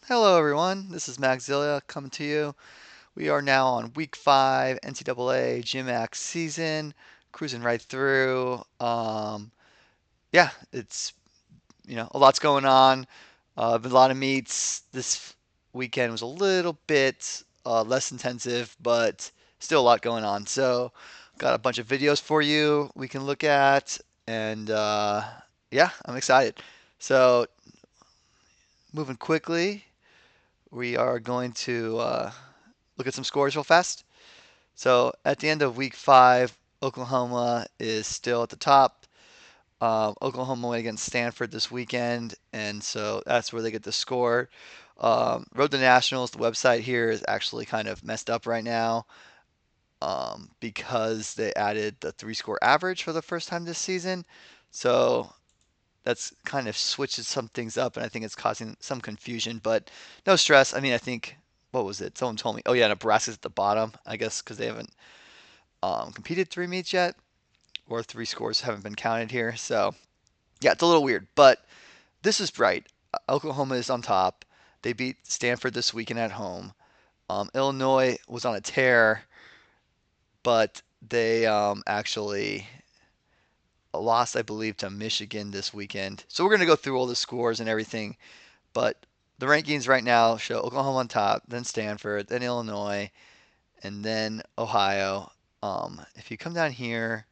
Hello, everyone. This is Maxilla coming to you. We are now on week 5 NCAA Gymnastics season, cruising right through. Yeah, it's a lot's going on. Been a lot of meets. This weekend was a little bit less intensive, but still a lot going on. So, got a bunch of videos for you we can look at, and yeah, I'm excited. So, moving quickly. We are going to look at some scores real fast. So at the end of week 5, Oklahoma is still at the top. Oklahoma went against Stanford this weekend, and so that's where they get the score. Road to Nationals, the website here is actually kind of messed up right now because they added the three-score average for the first time this season. So that's kind of switches some things up, and I think it's causing some confusion. But no stress. I mean, I think what was it? Someone told me. Oh yeah, Nebraska's at the bottom. I guess because they haven't competed 3 meets yet, or three scores haven't been counted here. So yeah, it's a little weird. But this is right. Oklahoma is on top. They beat Stanford this weekend at home. Illinois was on a tear, but they actually lost, I believe, to Michigan this weekend. So we're going to go through all the scores and everything. But the rankings right now show Oklahoma on top, then Stanford, then Illinois, and then Ohio. If you come down here,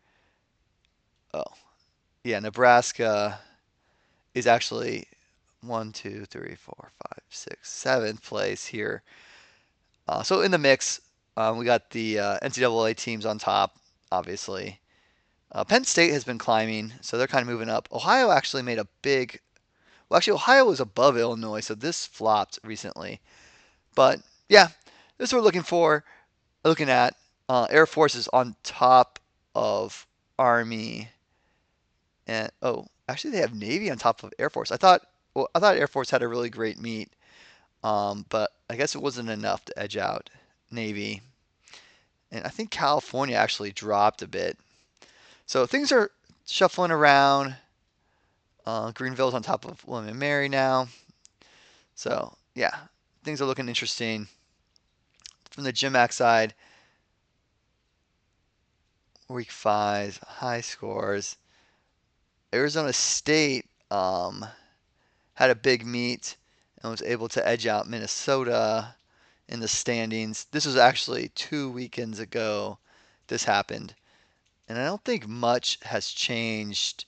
oh, yeah, Nebraska is actually 7th place here. So in the mix, we got the NCAA teams on top, obviously. Penn State has been climbing, so they're kind of moving up. Ohio actually made a big. Well, actually, Ohio was above Illinois, so this flopped recently. But yeah, this is what we're looking at. Air Force is on top of Army, and oh, actually they have Navy on top of Air Force. I thought Air Force had a really great meet, but I guess it wasn't enough to edge out Navy. And I think California actually dropped a bit. So things are shuffling around. Greenville's on top of William and Mary now. So yeah, things are looking interesting. From the Gym side, week 5, high scores. Arizona State had a big meet and was able to edge out Minnesota in the standings. This was actually 2 weekends ago this happened. And I don't think much has changed.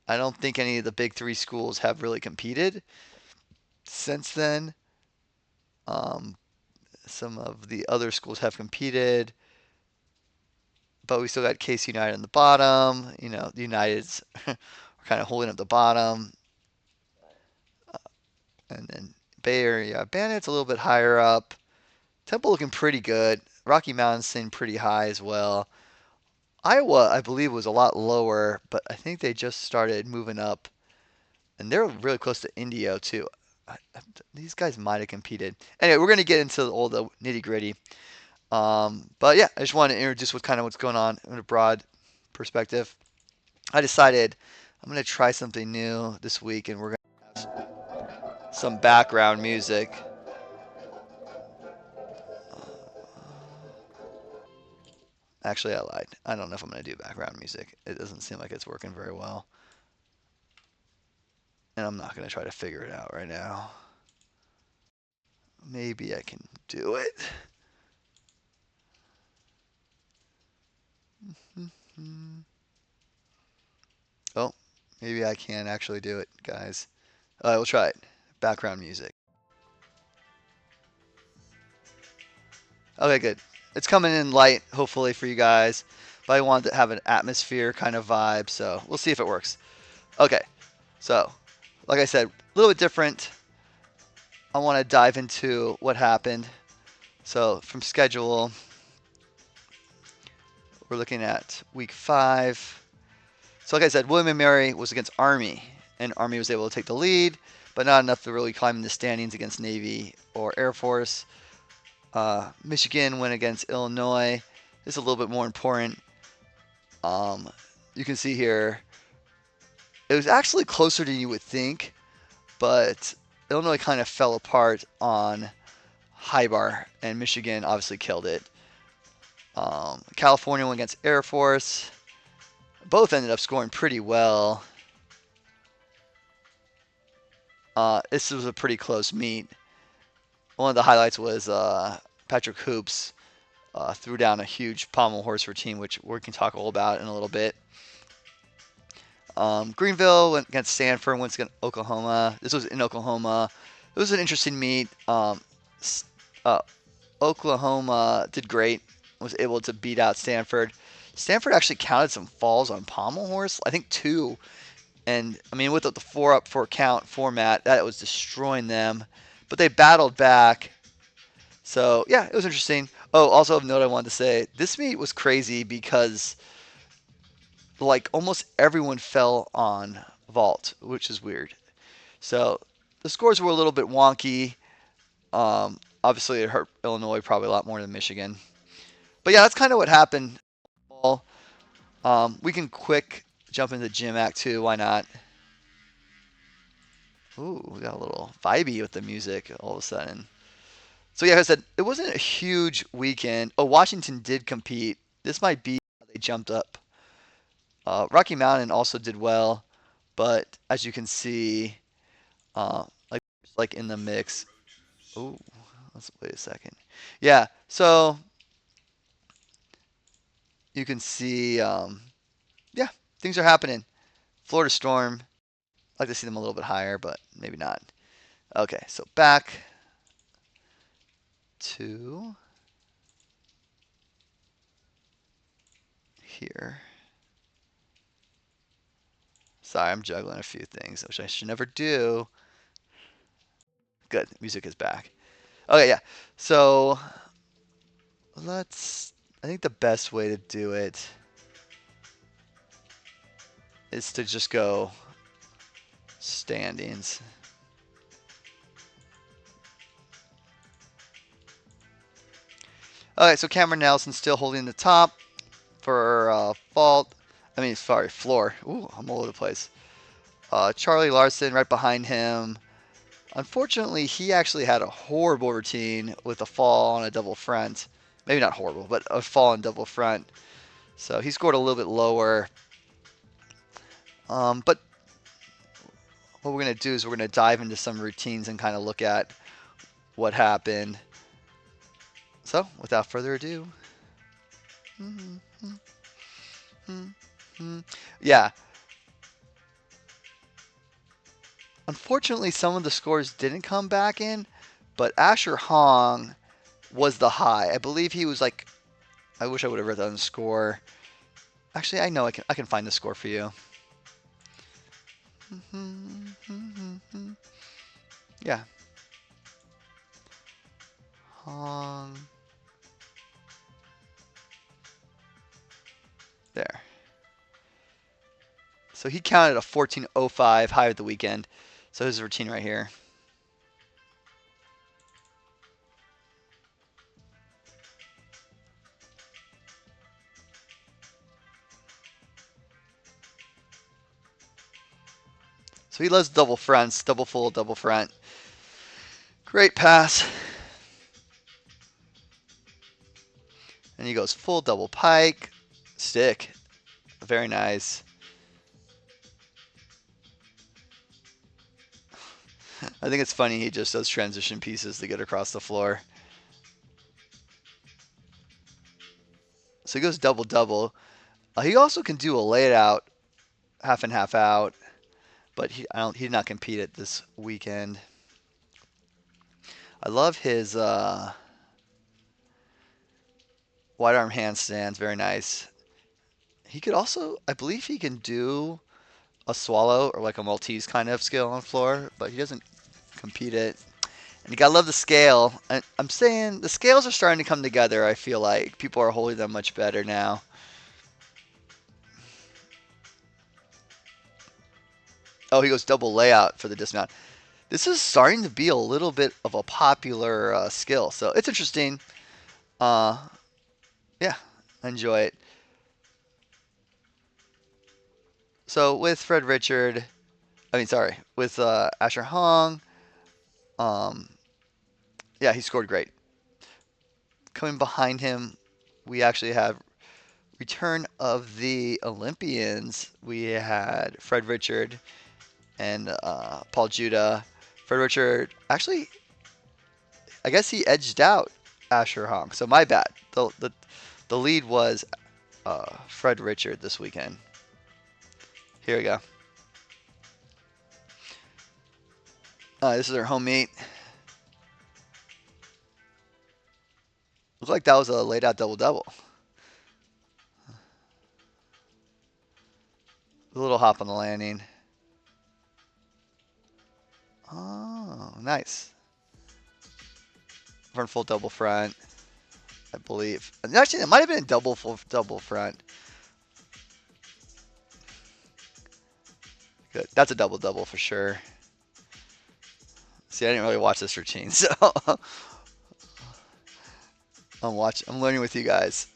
I don't think any of the big three schools have really competed since then. Um, some of the other schools have competed, but we still got Case United on the bottom. The Uniteds are kind of holding up the bottom. And then Bay Area Bandits a little bit higher up. Temple looking pretty good. Rocky Mountains sitting pretty high as well. Iowa, I believe, was a lot lower, but I think they just started moving up. And they're really close to Indio, too. These guys might have competed. Anyway, we're going to get into all the nitty gritty. But yeah, I just wanted to introduce what's going on in a broad perspective. I decided I'm going to try something new this week, and we're going to have some background music. Actually, I lied. I don't know if I'm going to do background music. It doesn't seem like it's working very well. And I'm not going to try to figure it out right now. Maybe I can do it. Oh, maybe I can actually do it, guys. All right, we'll try it. Background music. Okay, good. It's coming in light, hopefully, for you guys. But I wanted to have an atmosphere kind of vibe, so we'll see if it works. Okay, so like I said, a little bit different. I want to dive into what happened. So from schedule, we're looking at week 5. So like I said, William and Mary was against Army, and Army was able to take the lead, but not enough to really climb in the standings against Navy or Air Force. Michigan went against Illinois. This is a little bit more important. You can see here, it was actually closer than you would think, but Illinois kind of fell apart on high bar, and Michigan obviously killed it. California went against Air Force. Both ended up scoring pretty well. This was a pretty close meet. One of the highlights was Patrick Hoops threw down a huge pommel horse routine, which we can talk all about in a little bit. Greenville went against Stanford, went against Oklahoma. This was in Oklahoma. It was an interesting meet. Uh, Oklahoma did great, was able to beat out Stanford. Stanford actually counted some falls on pommel horse, I think two. And I mean, with the 4 up 4 count format, that was destroying them. But they battled back. So yeah, it was interesting. Oh, also of note, I wanted to say this meet was crazy because like almost everyone fell on vault, which is weird. So the scores were a little bit wonky. Obviously, it hurt Illinois probably a lot more than Michigan. But yeah, that's kind of what happened. We can quick jump into Gym Act 2. Why not? Ooh, we got a little vibey with the music all of a sudden. So yeah, like I said, it wasn't a huge weekend. Oh, Washington did compete. This might be how they jumped up. Rocky Mountain also did well, but as you can see, like in the mix. Ooh, let's wait a second. Yeah, so you can see, yeah, things are happening. Florida Storm, I'd like to see them a little bit higher, but maybe not. Okay, so back to here. Sorry, I'm juggling a few things, which I should never do. Good, music is back. Okay, yeah. So I think the best way to do it is to just go standings. Okay, so Cameron Nelson still holding the top for fault. I mean, sorry, floor. Ooh, I'm all over the place. Charlie Larson right behind him. Unfortunately, he actually had a horrible routine with a fall on a double front. Maybe not horrible, but a fall on double front. So he scored a little bit lower. But what we're going to do is we're going to dive into some routines and kind of look at what happened. So, without further ado. Yeah. Unfortunately, some of the scores didn't come back in, but Asher Hong was the high. I believe he was like, I wish I would have read that on the score. Actually, I know I can find the score for you. Yeah. Hong. There. So he counted a 14.05 high of the weekend. So his routine right here. So he loves double fronts, double full, double front. Great pass. And he goes full double pike. Stick. Very nice. I think it's funny he just does transition pieces to get across the floor. So he goes double double. He also can do a laid out, half and half out, but he did not compete at this weekend. I love his wide arm handstands, very nice. He could also, I believe he can do a swallow or like a Maltese kind of skill on the floor, but he doesn't compete it. And you gotta love the scale. I'm saying the scales are starting to come together. I feel like people are holding them much better now. Oh, he goes double layout for the dismount. This is starting to be a little bit of a popular skill, so it's interesting. Uh, yeah, enjoy it. So with Fred Richard, I mean, sorry, with Asher Hong, Um, yeah, he scored great. Coming behind him, we actually have return of the Olympians. We had Fred Richard and Paul Judah. Fred Richard actually, I guess he edged out Asher Hong. So my bad. The lead was Fred Richard this weekend. Here we go. This is our home meet. Looked like that was a laid out double double. A little hop on the landing. Oh, nice. Front full double front, I believe. Actually, it might have been a double full double front. Good. That's a double double for sure. See, I didn't really watch this routine, so I'm learning with you guys.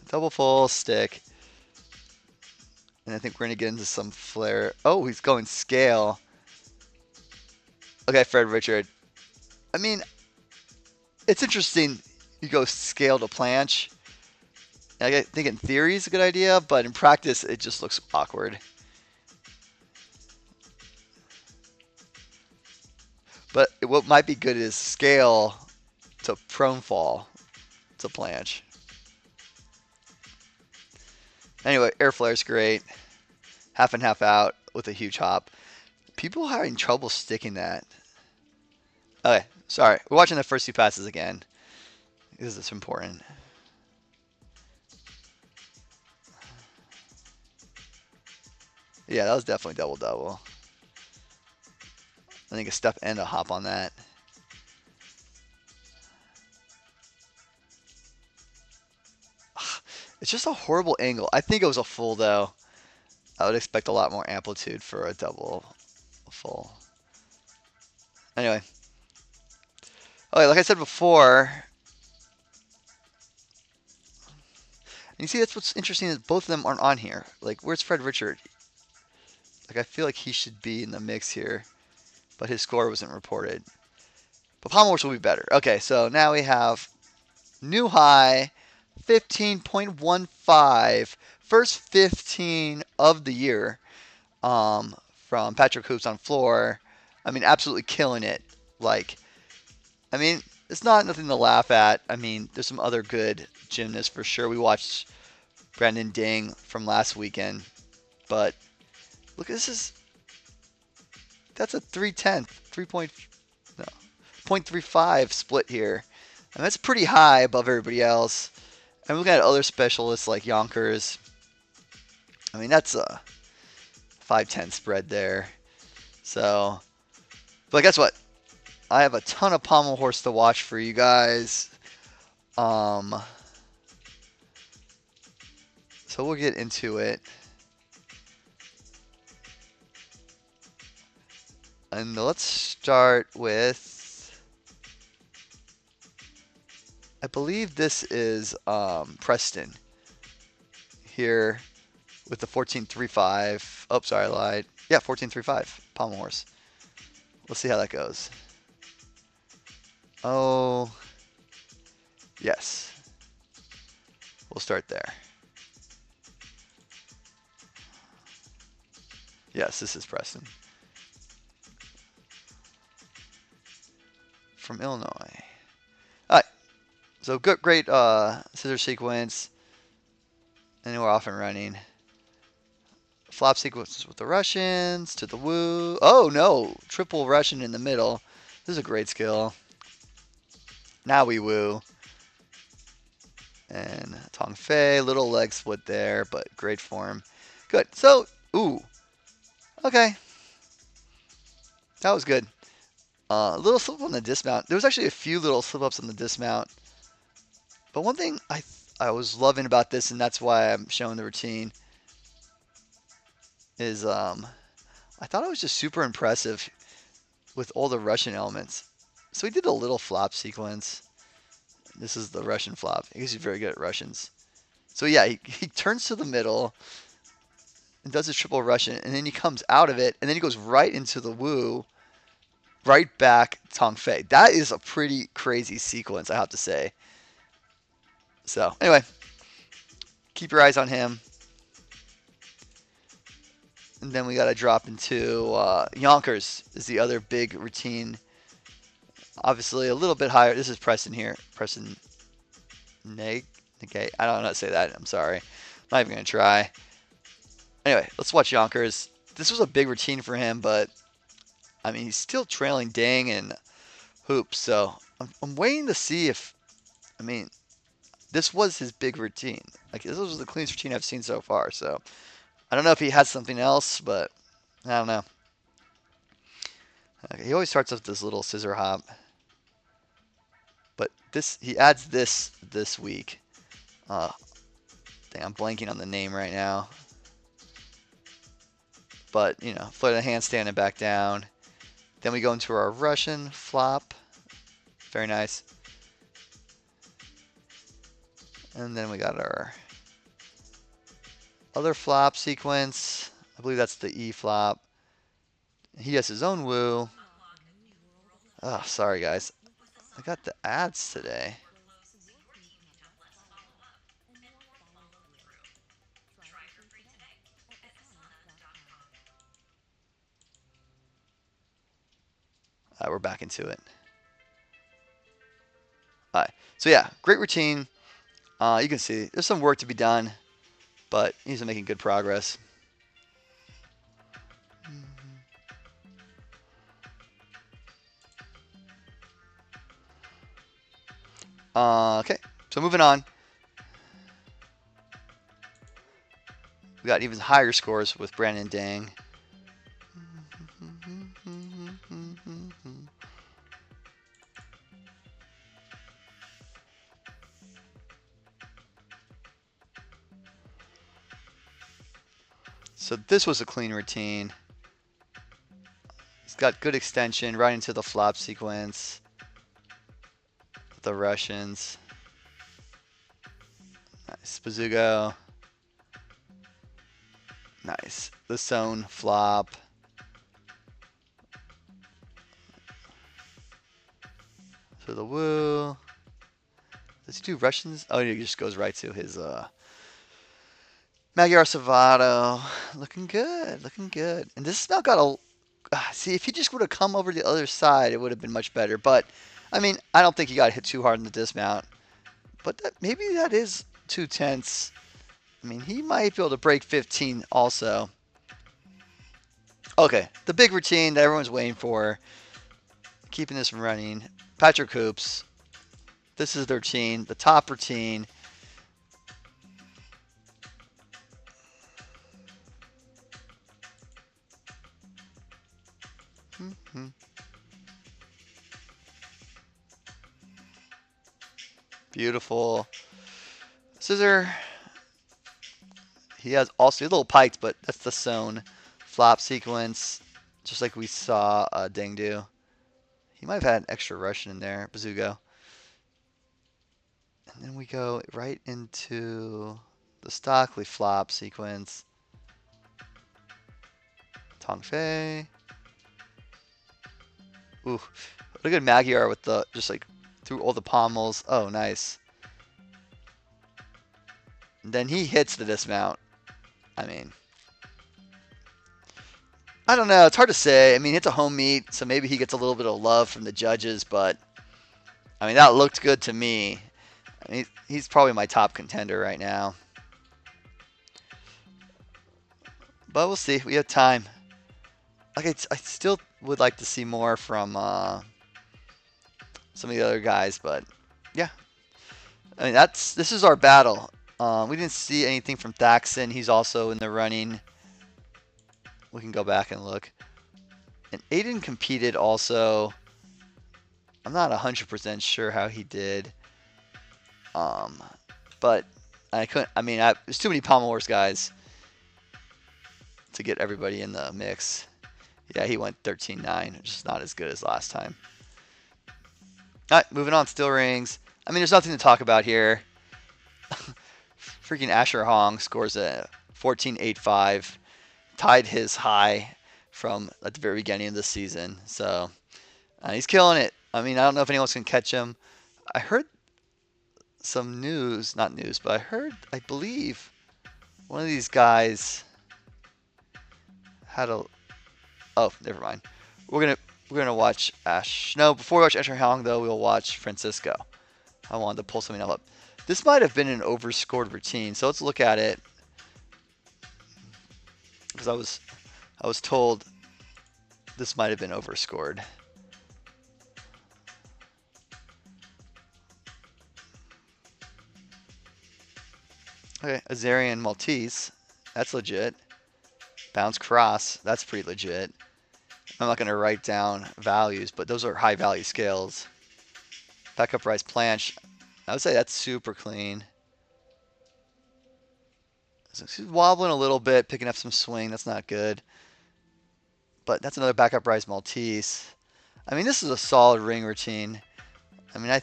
Double full stick. And I think we're gonna get into some flare. Oh, he's going scale. Okay, Fred Richard. I mean, it's interesting. You go scale to planche. I think in theory it's a good idea, but in practice it just looks awkward. But what might be good is scale to prone fall to planche. Anyway, air flare's great. Half and half out with a huge hop. People are having trouble sticking that. Okay, sorry. We're watching the first two passes again because it's important. Yeah, that was definitely double double. I think a step and a hop on that. It's just a horrible angle. I think it was a full though. I would expect a lot more amplitude for a double full. Anyway. Okay, like I said before, and you see that's what's interesting is both of them aren't on here. Like, where's Fred Richard? Like, I feel like he should be in the mix here, but his score wasn't reported. But Pommel Horse will be better. Okay, so now we have new high, 15.15. First 15 of the year from Patrick Hoops on floor. I mean, absolutely killing it. Like, I mean, it's not nothing to laugh at. I mean, there's some other good gymnasts for sure. We watched Brandon Ding from last weekend, but look, that's a 3/10, 3 point, no, 0.35 split here. And that's pretty high above everybody else. And looking at other specialists like Yonkers, I mean, that's a 5/10 spread there. So, but guess what? I have a ton of pommel horse to watch for you guys. So we'll get into it. And let's start with, I believe this is Preston here with the 14.35. Oh, sorry, I lied. Yeah, 14.35 pommel horse. We'll see how that goes. Oh, yes. We'll start there. Yes, this is Preston. From Illinois. All right. So good, great scissor sequence. And we're off and running. Flop sequences with the Russians to the woo. Oh no, triple Russian in the middle. This is a great skill. Now we woo. And Tong Fei, little leg split there, but great form. Good. So, ooh. Okay. That was good. A little slip on the dismount. There was actually a few little slip ups on the dismount. But one thing I was loving about this, and that's why I'm showing the routine, is I thought it was just super impressive with all the Russian elements. So he did a little flop sequence. This is the Russian flop. I guess he's very good at Russians. So yeah, he turns to the middle and does his triple Russian, and then he comes out of it, and then he goes right into the woo. right back Tong Fei. That is a pretty crazy sequence, I have to say. So anyway, keep your eyes on him. And then we got to drop into Yonkers is the other big routine. Obviously a little bit higher. This is Preston here. Preston Neg. Okay, I don't know how to say that. I'm sorry. I'm not even going to try. Anyway, let's watch Yonkers. This was a big routine for him, but I mean, he's still trailing Dang and Hoops. So I'm waiting to see if, I mean, this was his big routine. Like, this was the cleanest routine I've seen so far. So I don't know if he has something else, but I don't know. Okay, he always starts with this little scissor hop. But he adds this week. Uh, dang, I'm blanking on the name right now. But, float the handstand and back down. Then we go into our Russian flop. Very nice. And then we got our other flop sequence. I believe that's the E flop. He has his own woo. Oh, sorry guys. I got the ads today. We're back into it. All right. So yeah, great routine. You can see there's some work to be done, but he's making good progress. Okay, so moving on. We got even higher scores with Brandon Dang. So this was a clean routine. It's got good extension right into the flop sequence. The Russians. Nice. Bazoogo. Nice. The Zone flop. So the woo. Does he do Russians? Oh, he just goes right to his Magyar Savato. Looking good. Looking good. And this has now got a... see, if he just would have come over the other side, it would have been much better. But, I mean, I don't think he got hit too hard in the dismount. But maybe that is too tense. I mean, he might be able to break 15 also. Okay, the big routine that everyone's waiting for. Keeping this running. Patrick Hoops. This is their routine, the top routine. Mm-hmm. Beautiful. Scissor. He has also a little piked, but that's the Zone flop sequence, just like we saw Deng do. He might have had an extra Russian in there, Bazoogo. And then we go right into the Stockley flop sequence. Tong Fei. Ooh, what a good Magyar with the, just like through all the pommels. Oh, nice. And then he hits the dismount. I mean, I don't know. It's hard to say. I mean, it's a home meet, so maybe he gets a little bit of love from the judges, but I mean, that looked good to me. I mean, he's probably my top contender right now. But we'll see. We have time. Like, I still would like to see more from some of the other guys, but yeah. I mean, this is our battle. We didn't see anything from Thaxton. He's also in the running. We can go back and look. And Aiden competed also. I'm not 100% sure how he did. But I couldn't. I mean, there's too many Pommel Wars guys to get everybody in the mix. Yeah, he went 13-9, which is not as good as last time. All right, moving on. Still rings. I mean, there's nothing to talk about here. Freaking Asher Hong scores a 14.85, tied his high from at the very beginning of the season. So He's killing it. I mean, I don't know if anyone else can catch him. I heard some news, not news, but I believe one of these guys had a. Oh, never mind. We're gonna we're gonna watch Ash. No, before we watch Asher Hong though, we'll watch Francisco. I wanted to pull something up. This might have been an overscored routine, so let's look at it because I was told this might have been overscored. Okay, Azarian Maltese, that's legit. Bounce cross, that's pretty legit. I'm not going to write down values, but those are high value scales. Back up rise planche, I would say that's super clean. So she's wobbling a little bit, picking up some swing. That's not good. But that's another back up rise Maltese. I mean, this is a solid ring routine. I mean, I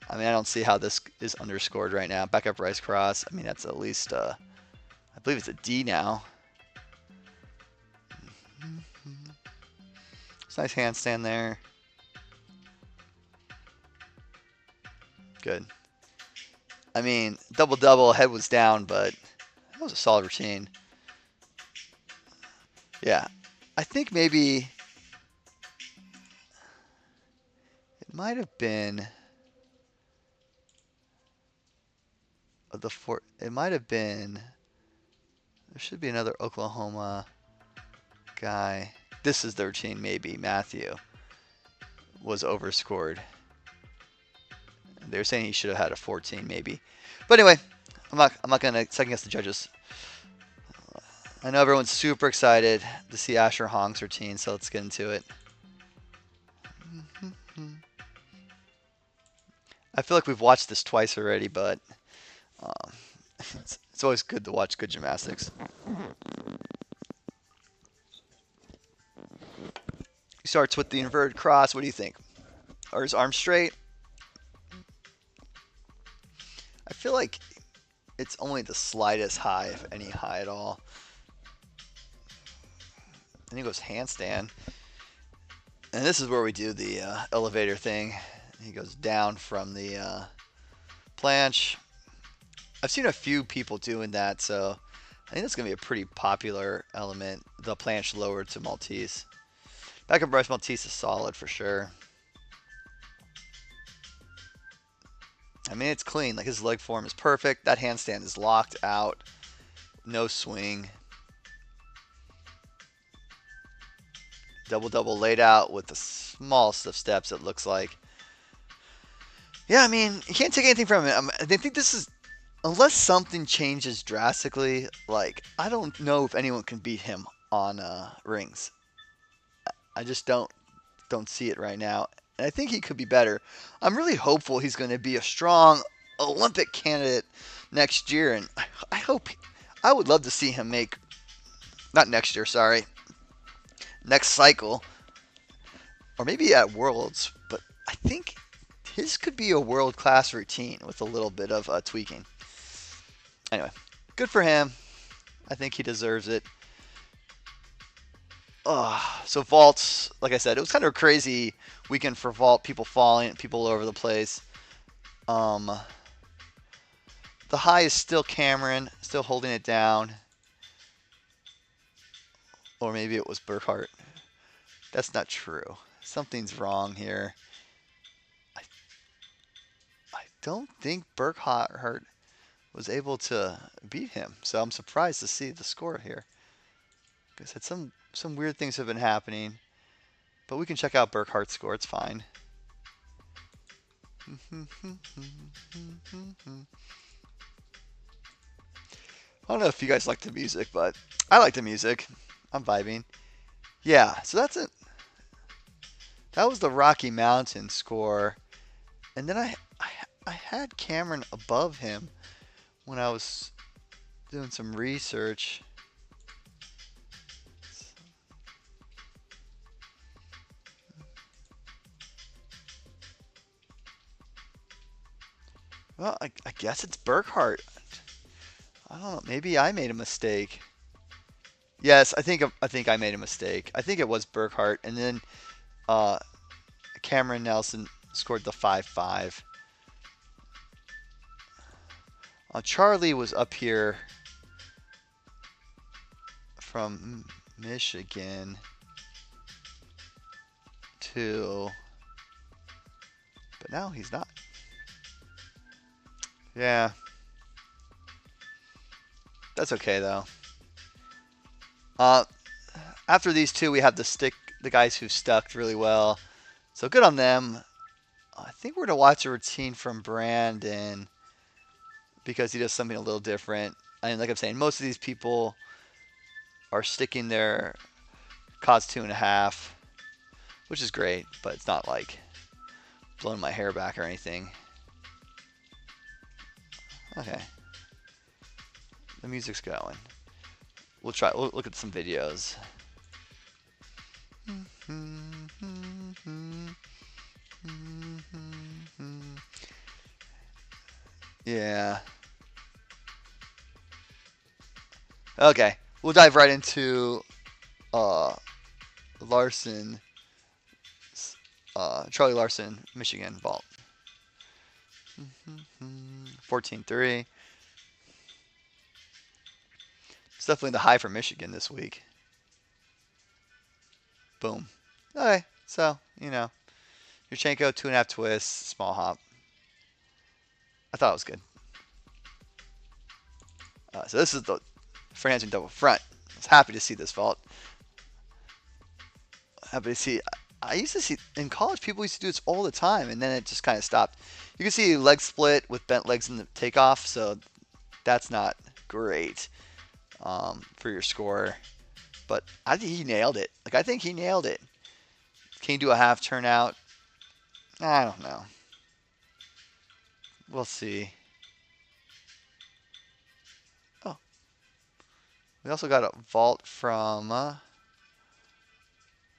don't see how this is underscored right now. Back up rise cross. I mean, that's at least, I believe it's a D now. It's a nice handstand there. Good. I mean, double-double, head was down, but that was a solid routine. Yeah. I think maybe it might have been it might have been, there should be another Oklahoma guy. This is the routine, maybe. Matthew was overscored. They were saying he should have had a 14, maybe. But anyway, I'm not gonna second guess the judges. I know everyone's super excited to see Asher Hong's routine, so let's get into it. I feel like we've watched this twice already, but it's always good to watch good gymnastics. He starts with the inverted cross. What do you think? Are his arms straight? I feel like it's only the slightest high, if any high at all. Then he goes handstand. And this is where we do the elevator thing. He goes down from the planche. I've seen a few people doing that, so I think that's going to be a pretty popular element. The planche lowered to Maltese. Back up rise Maltese is solid for sure. I mean, it's clean. Like, his leg form is perfect. That handstand is locked out. No swing. Double-double laid out with the smallest of steps, it looks like. Yeah, I mean, you can't take anything from it. I think this is, unless something changes drastically, like, I don't know if anyone can beat him on rings. I just don't see it right now. And I think he could be better. I'm really hopeful he's going to be a strong Olympic candidate next year. And I would love to see him make, not next year, sorry, next cycle. Or maybe at Worlds. But I think his could be a world-class routine with a little bit of tweaking. Anyway, good for him. I think he deserves it. So vaults, like I said, it was kind of a crazy weekend for vault. People falling, people all over the place. The high is still Cameron, still holding it down. Or maybe it was Burkhart. That's not true. Something's wrong here. I don't think Burkhart was able to beat him. So I'm surprised to see the score here. Like I said, some weird things have been happening. But we can check out Burkhart's score. It's fine. I don't know if you guys like the music, but I like the music. I'm vibing. Yeah, so that's it. That was the Rocky Mountain score. And then I had Cameron above him when I was doing some research. Well, I guess it's Burkhart. I don't know. Maybe I made a mistake. Yes, I think I made a mistake. I think it was Burkhart, and then uh, Cameron Nelson scored the 5-5. Charlie was up here from Michigan too, but now he's not. Yeah, that's okay though. Uh, After these two, we have the guys who stuck really well. So good on them. I think we're gonna watch a routine from Brandon because he does something a little different. And like I'm saying, most of these people are sticking their COS 2.5, which is great, but it's not like blowing my hair back or anything. Okay, the music's going. We'll try. We'll look at some videos. Yeah. Okay. We'll dive right into uh, Larson, Charlie Larson, Michigan vault. 14-3. It's definitely the high for Michigan this week. Boom. Okay. So, Yurchenko, 2.5 twists, small hop. I thought it was good. So this is the Fernandez double front. I was happy to see this vault. Happy to see. I used to see in college people used to do this all the time, and then it just kind of stopped. You can see leg split with bent legs in the takeoff, so that's not great for your score. But I think he nailed it. I think he nailed it. Can you do a half turnout? I don't know. We'll see. Oh, we also got a vault from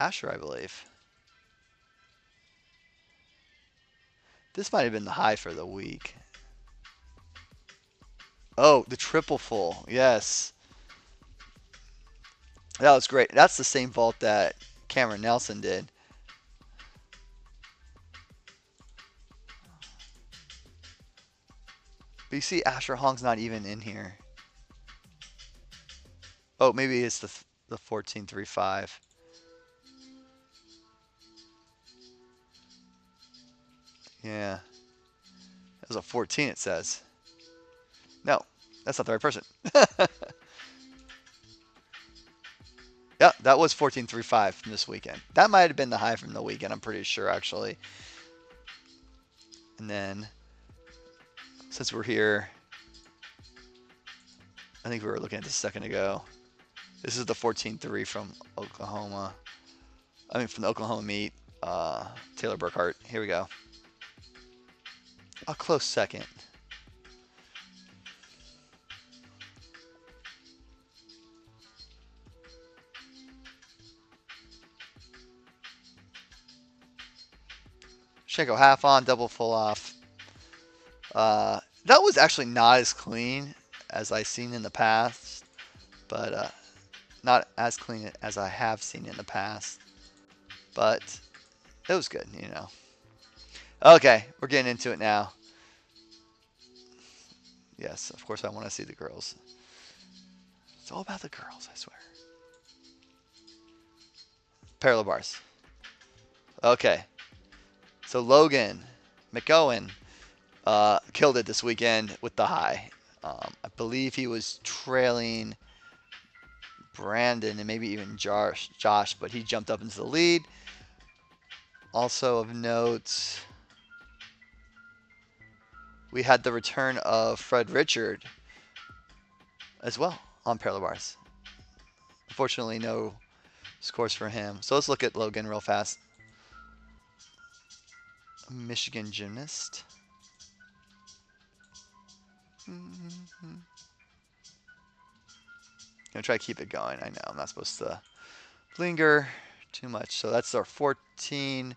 Asher, I believe. This might have been the high for the week. Oh, the triple full. Yes. That was great. That's the same vault that Cameron Nelson did. But you see Asher Hong's not even in here. Oh, maybe it's the 14-3-5. Yeah. That was a 14, it says. No, that's not the right person. Yeah, that was 14-3-5 from this weekend. That might have been the high from the weekend, I'm pretty sure, actually. And then, since we're here, I think we were looking at this a second ago. This is the 14-3 from Oklahoma. From the Oklahoma meet. Taylor Burkhart. Here we go. A close second. Shanko half on, double full off. That was actually not as clean as I've seen in the past, but not as clean as I have seen in the past. But it was good, Okay, we're getting into it now. Yes, of course I want to see the girls. It's all about the girls, I swear. Parallel bars. Okay. So Logan McGowan killed it this weekend with the high. I believe he was trailing Brandon and maybe even Josh, but he jumped up into the lead. Also of note, we had the return of Fred Richard as well on parallel bars. Unfortunately, no scores for him. So let's look at Logan real fast. Michigan gymnast. Gonna try to keep it going. I know I'm not supposed to linger too much. So that's our 14-5-5.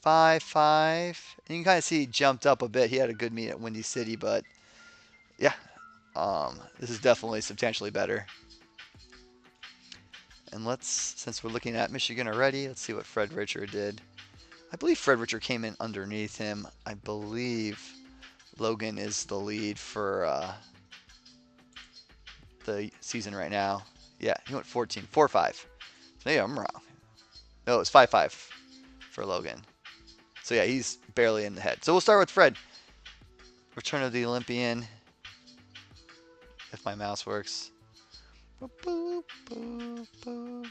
And you can kind of see he jumped up a bit. He had a good meet at Windy City, but yeah, this is definitely substantially better. And since we're looking at Michigan already, let's see what Fred Richard did. I believe Fred Richard came in underneath him. I believe Logan is the lead for the season right now. Yeah, he went 14, 4-5. So yeah, I'm wrong. No, it's 5-5 for Logan. So yeah, he's barely in the head. So we'll start with Fred. Return of the Olympian. If my mouse works. Boop, boop, boop, boop.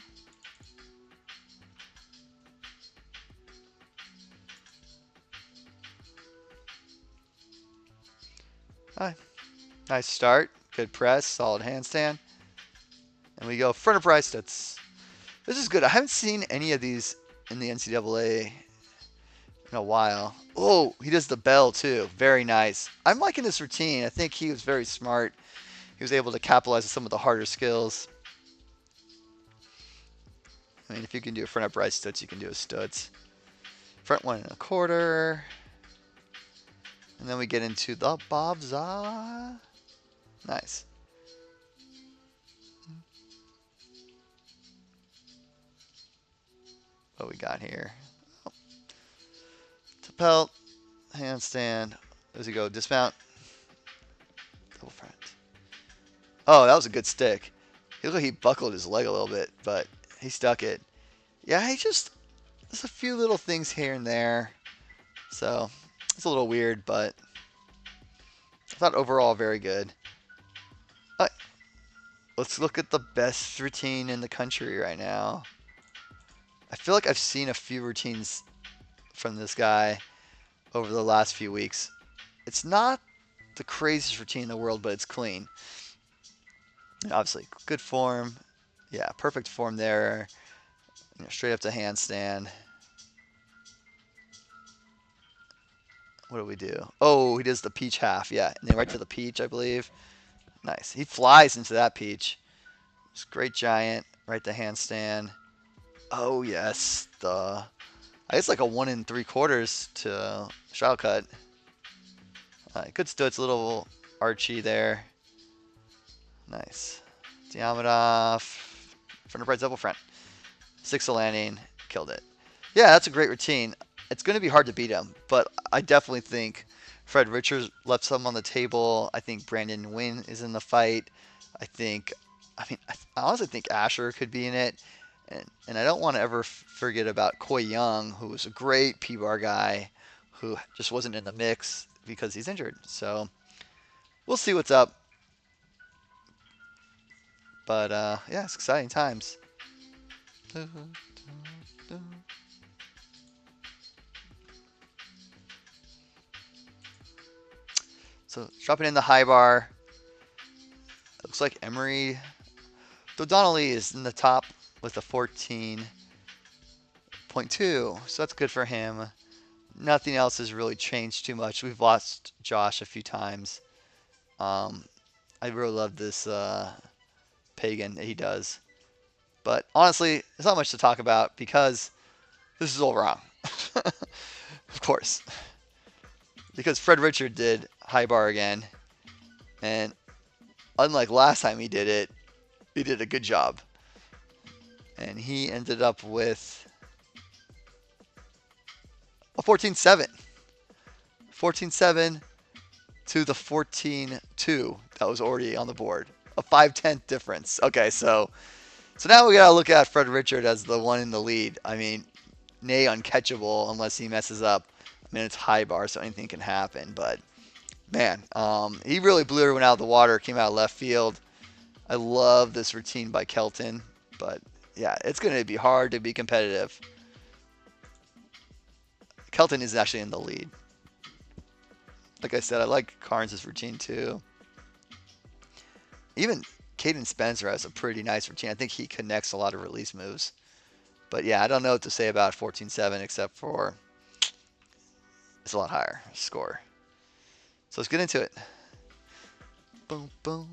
Hi. Nice start. Good press. Solid handstand. And we go front of price. This is good. I haven't seen any of these in the NCAA in a while. Oh, he does the bell too. Very nice. I'm liking this routine. I think he was very smart. He was able to capitalize on some of the harder skills. I mean, if you can do a front upright stutz, you can do a stutz. Front 1.25. And then we get into the Bobza. Nice. What we got here? Oh. Tapelt, handstand. Does he go dismount? Double front. Oh, that was a good stick. He looked like he buckled his leg a little bit, but he stuck it. Yeah, there's a few little things here and there. So, it's a little weird, but I thought overall very good. Let's look at the best routine in the country right now. I feel like I've seen a few routines from this guy over the last few weeks. It's not the craziest routine in the world, but it's clean. And obviously, good form. Yeah, perfect form there. Straight up to handstand. What do we do? Oh, he does the peach half. Yeah, and then right to the peach, I believe. Nice. He flies into that peach. It's great giant. Right to handstand. Oh, yes. I guess like a 1 3/4 to shot cut. Good stutz, little archy there. Nice. Diamondov. Front upright double front. 6 landing. Killed it. Yeah, that's a great routine. It's going to be hard to beat him, but I definitely think Fred Richards left some on the table. I think Brandon Wynn is in the fight. I honestly think Asher could be in it. And I don't want to ever forget about Coy Young, who was a great P-bar guy who just wasn't in the mix because he's injured. So we'll see what's up. But yeah, it's exciting times. So dropping in the high bar. It looks like Emery Donnelly is in the top with a 14.2. So that's good for him. Nothing else has really changed too much. We've lost Josh a few times. I really love this pagan that he does. But honestly, there's not much to talk about because this is all wrong. Of course. Because Fred Richard did high bar again. And unlike last time he did it, he did a good job. And he ended up with a 14.7. 14.7 to the 14.2 that was already on the board. A 5/10 difference. Okay, so now we gotta look at Fred Richard as the one in the lead. I mean, nay uncatchable unless he messes up. I mean, it's high bar, so anything can happen. But man, he really blew everyone out of the water. Came out of left field. I love this routine by Kelton, but yeah, it's going to be hard to be competitive. Kelton is actually in the lead. Like I said, I like Carnes' routine too. Even Caden Spencer has a pretty nice routine. I think he connects a lot of release moves. But yeah, I don't know what to say about 14.7 except for it's a lot higher score. So let's get into it. Boom, boom.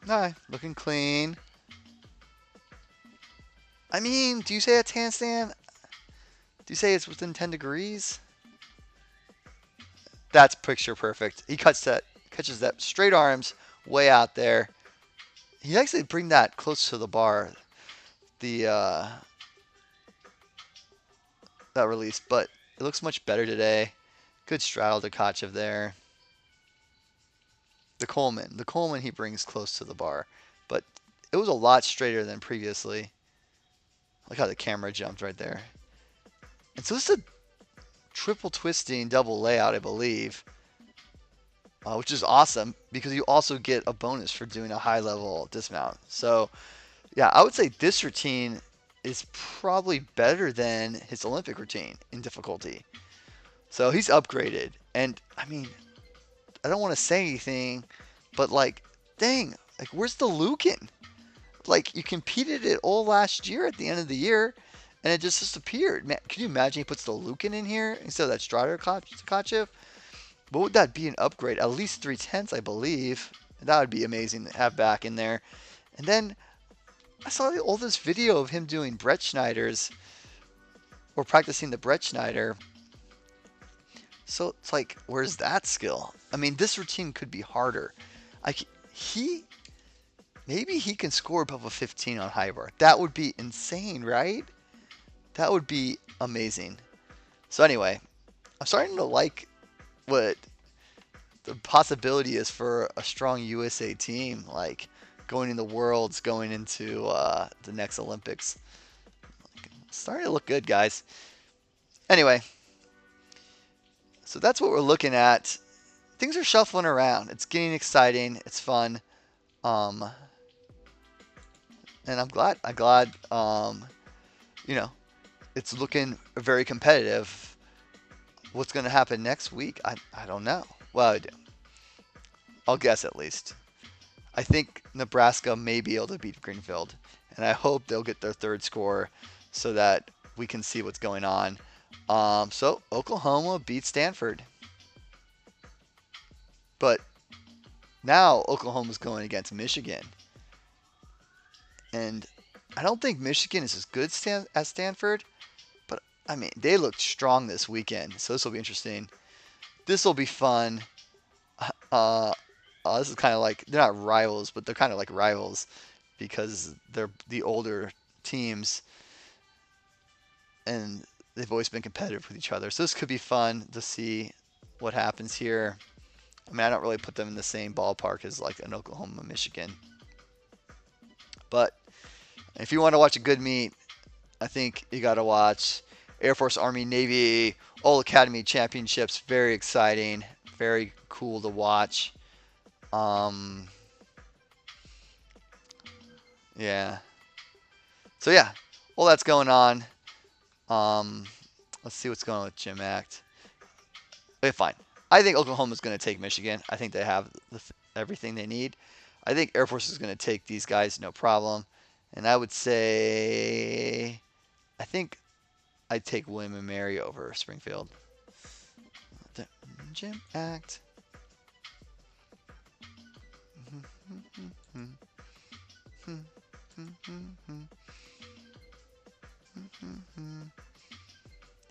All right, looking clean. I mean, do you say it's handstand? Do you say it's within 10 degrees? That's picture perfect. He catches that straight arms way out there. He actually bring that close to the bar, the that release, but it looks much better today. Good straddle to Kachev there. The Coleman he brings close to the bar, but it was a lot straighter than previously. Look how the camera jumped right there. And so this is a triple twisting double layout, I believe, which is awesome because you also get a bonus for doing a high level dismount. So yeah, I would say this routine is probably better than his Olympic routine in difficulty. So he's upgraded. And I mean, I don't want to say anything, but like, dang, like where's the Lucan? Like you competed it all last year at the end of the year, and it just disappeared. Man, can you imagine he puts the Lucan in here instead of that Strider Kachev? What would that be an upgrade? At least 3/10, I believe. That would be amazing to have back in there. And then I saw all this video of him doing Brett Schneider's or practicing the Brett Schneider. So it's like, where's that skill? I mean, this routine could be harder. He maybe he can score above a 15 on high bar. That would be insane, right? That would be amazing. So anyway, I'm starting to like what the possibility is for a strong USA team, like going in the Worlds, going into the next Olympics. Starting to look good, guys. Anyway, so that's what we're looking at. Things are shuffling around. It's getting exciting. It's fun. Um, and I'm glad. You know, it's looking very competitive. What's going to happen next week? I don't know. Well, I do. I'll guess at least. I think Nebraska may be able to beat Greenfield, and I hope they'll get their third score so that we can see what's going on. So Oklahoma beat Stanford, but now Oklahoma's going against Michigan, and I don't think Michigan is as good as Stanford, but I mean they looked strong this weekend, so this will be interesting. This will be fun. Uh, this is kind of like they're not rivals, but they're kind of like rivals because they're the older teams and they've always been competitive with each other. So this could be fun to see what happens here. I mean, I don't really put them in the same ballpark as like an Oklahoma, Michigan. But if you want to watch a good meet, I think you got to watch Air Force, Army, Navy, All Academy Championships. Very exciting. Very cool to watch. Yeah. So yeah, all that's going on. Let's see what's going on with Gym Act. Okay, fine. I think Oklahoma's going to take Michigan. I think they have everything they need. I think Air Force is going to take these guys, no problem. And I would say, I think I'd take William and Mary over Springfield. The Gym Act.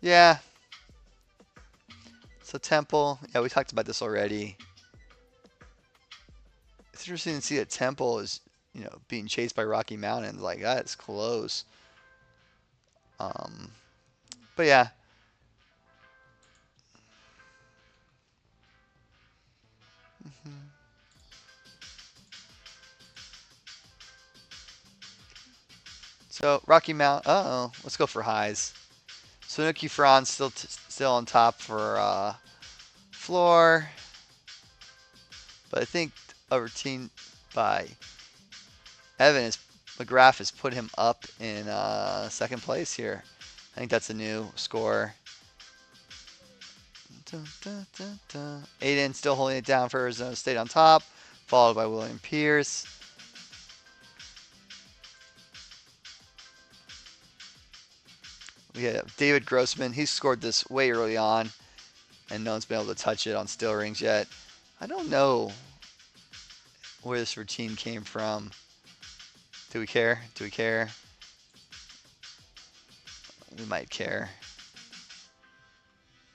Yeah. So Temple, yeah, we talked about this already. It's interesting to see that Temple is, being chased by Rocky Mountains. Like that's close. But yeah. So Rocky Mount. Let's go for highs. Suzuki Franz still on top for floor, but I think a routine by Evan McGrath has put him up in second place here. I think that's a new score. Aiden still holding it down for Arizona State on top, followed by William Pierce. We have David Grossman. He scored this way early on, and no one's been able to touch it on steel rings yet. I don't know where this routine came from. Do we care? Do we care? we might care.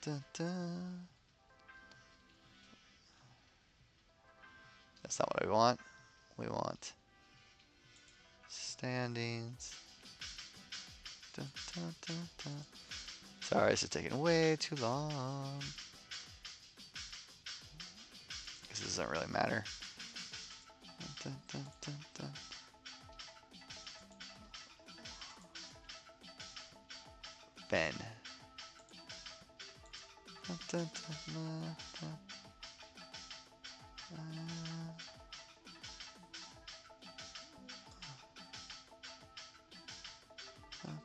Dun, dun. That's not what we want. We want standings. Dun, dun, dun, dun. Sorry, this is taking way too long. This doesn't really matter. Dun, dun, dun, dun. Ben. Dun, dun, dun, dun,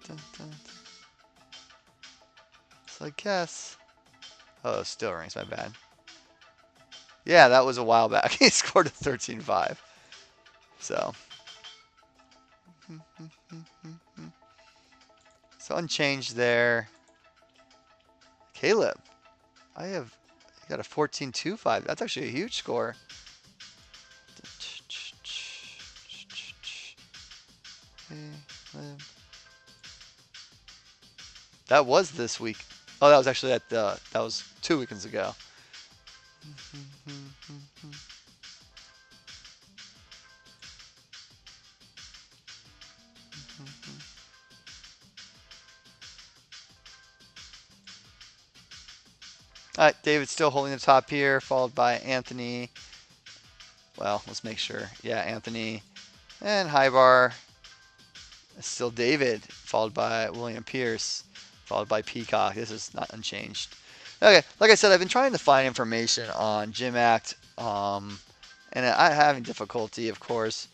dun, dun. So I guess. Oh, still rings. My bad. Yeah, that was a while back. He scored a 13-5. So. So unchanged there. Caleb. You got a 14-2-5. That's actually a huge score. That was this week. Oh, that was actually that was 2 weekends ago. All right, David's still holding the top here, followed by Anthony. Well, let's make sure. Yeah, Anthony and Hybar. Still David, followed by William Pierce, followed by Peacock. This is not unchanged. Okay, like I said, I've been trying to find information on Gymact, and I'm having difficulty, of course.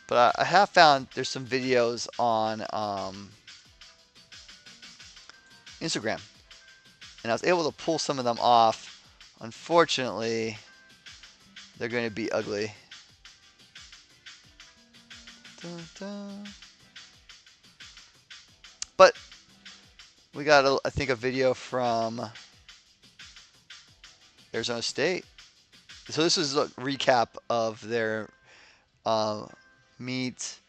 But I have found there's some videos on Instagram, and I was able to pull some of them off. Unfortunately, they're going to be ugly. Dun, dun. But we got, I think, a video from Arizona State. So this is a recap of their meet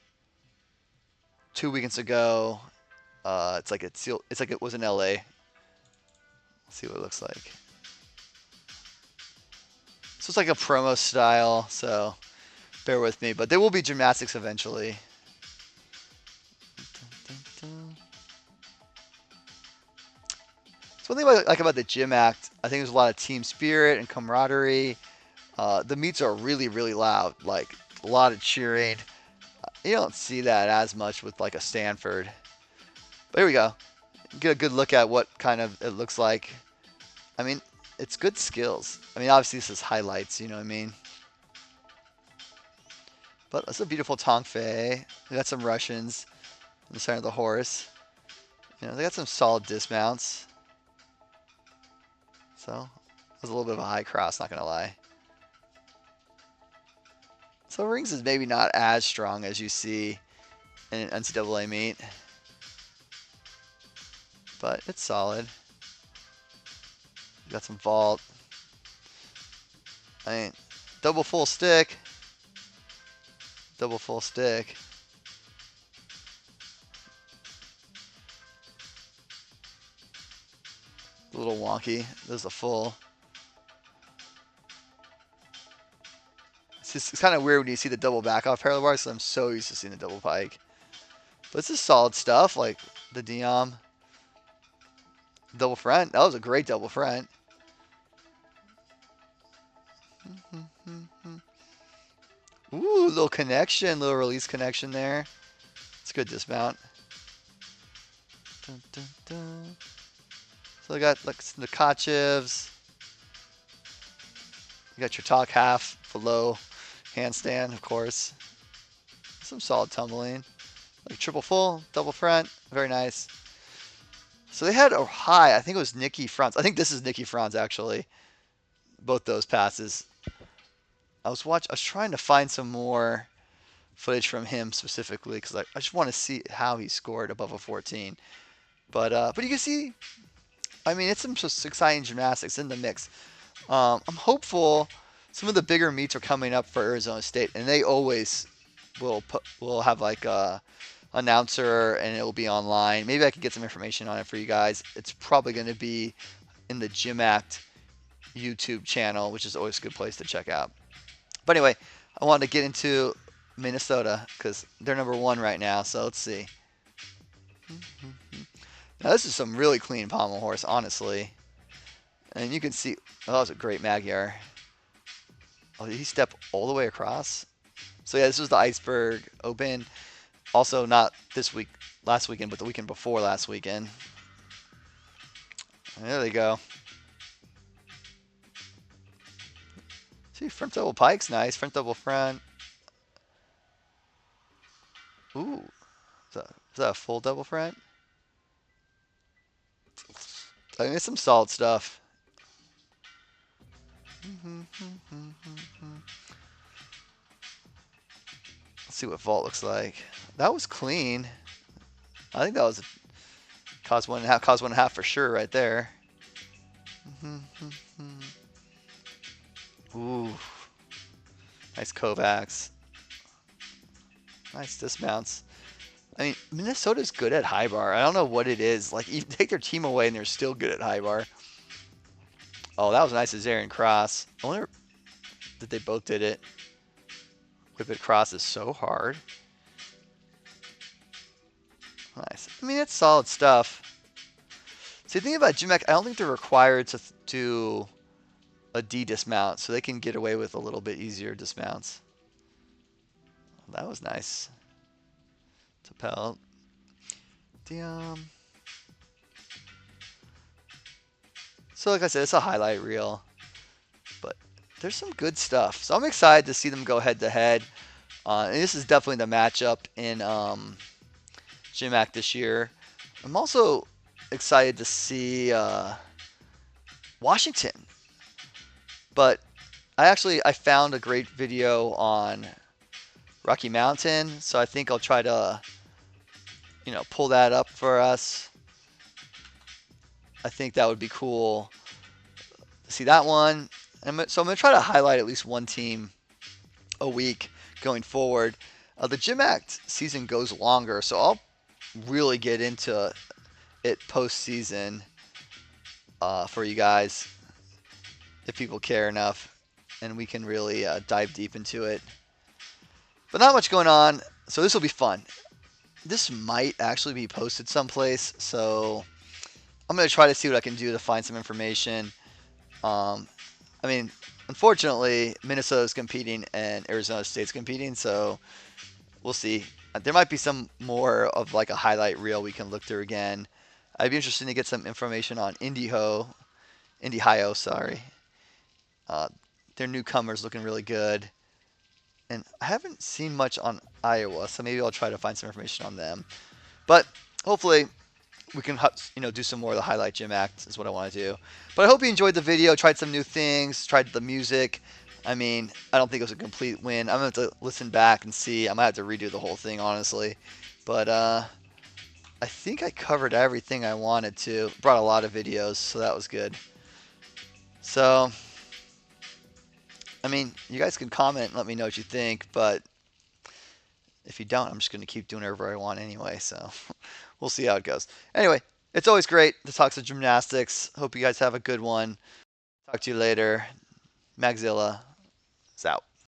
2 weekends ago. It's like it was in LA. Let's see what it looks like. So it's like a promo style. So bear with me, but there will be gymnastics eventually. So one thing I like about the Gym Act, I think there's a lot of team spirit and camaraderie. The meets are really, really loud, like a lot of cheering. You don't see that as much with like a Stanford. But here we go. Get a good look at what kind of it looks like. I mean, it's good skills. I mean, obviously this is highlights, you know what I mean? But that's a beautiful Tong Fei. We got some Russians in the center of the horse. You know, they got some solid dismounts. So, it was a little bit of a high cross, not going to lie. So rings is maybe not as strong as you see in an NCAA meet. But it's solid. Got some vault. I mean, double full stick. Double full stick. A little wonky. There's a full. It's kind of weird when you see the double back off parallel bars, because I'm so used to seeing the double pike. But this is solid stuff, like the Diom. Double front. That was a great double front. Ooh, little connection, little release connection there. It's a good dismount. Dun, dun, dun. So we got like the Kachevs. You got your talk half below handstand, of course. Some solid tumbling. Like triple full, double front. Very nice. So they had a high. I think it was Nikki Franz. I think this is Nikki Franz, actually. Both those passes. I was trying to find some more footage from him specifically, because I just want to see how he scored above a 14. But you can see, I mean, it's some just exciting gymnastics in the mix. I'm hopeful. Some of the bigger meets are coming up for Arizona State, and they always will have like announcer, and it will be online. Maybe I can get some information on it for you guys. It's probably going to be in the Gym Act YouTube channel, which is always a good place to check out. But anyway, I wanted to get into Minnesota because they're number one right now. So let's see. Now this is some really clean pommel horse, honestly. And you can see, oh, that was a great Magyar. Oh, did he step all the way across? So yeah, this was the Iceberg Open. Also not this week, last weekend, but the weekend before last weekend. There they go. See, front double pike's nice. Front double front. Ooh, is that a full double front? I mean, it's some solid stuff. Let's see what vault looks like. That was clean. I think that was cause 1.5, cause 1.5 for sure right there. Ooh, nice Kovacs. Nice dismounts. I mean, Minnesota's good at high bar. I don't know what it is. Like, you take their team away and they're still good at high bar. Oh, that was a nice Azarian cross. I wonder that they both did it. Whip it cross is so hard. Nice. I mean, it's solid stuff. See, the thing about Gymnastics, I don't think they're required to do a D dismount, so they can get away with a little bit easier dismounts. That was nice. Tapel. So like I said, it's a highlight reel, but there's some good stuff. So I'm excited to see them go head to head. And this is definitely the matchup in GymAct this year. I'm also excited to see Washington. But I found a great video on Rocky Mountain, so I think I'll try to pull that up for us. I think that would be cool to see that one. So I'm going to try to highlight at least one team a week going forward. The GymAct season goes longer, so I'll really get into it postseason for you guys if people care enough, and we can really dive deep into it. But not much going on, so this will be fun. This might actually be posted someplace, so I'm going to try to see what I can do to find some information. I mean, unfortunately, Minnesota's competing and Arizona State's competing, so we'll see. There might be some more of like a highlight reel we can look through again. I'd be interested to get some information on Indy-Hio, sorry. Their newcomers looking really good. And I haven't seen much on Iowa, so maybe I'll try to find some information on them. But hopefully we can do some more of the highlight gym act is what I want to do. But I hope you enjoyed the video, tried some new things, tried the music. I mean, I don't think it was a complete win. I'm going to have to listen back and see. I might have to redo the whole thing, honestly. But I think I covered everything I wanted to. Brought a lot of videos, so that was good. So, I mean, you guys can comment and let me know what you think, but if you don't, I'm just going to keep doing whatever I want anyway, so we'll see how it goes. Anyway, it's always great to talk to gymnastics. Hope you guys have a good one. Talk to you later. Magzilla is out.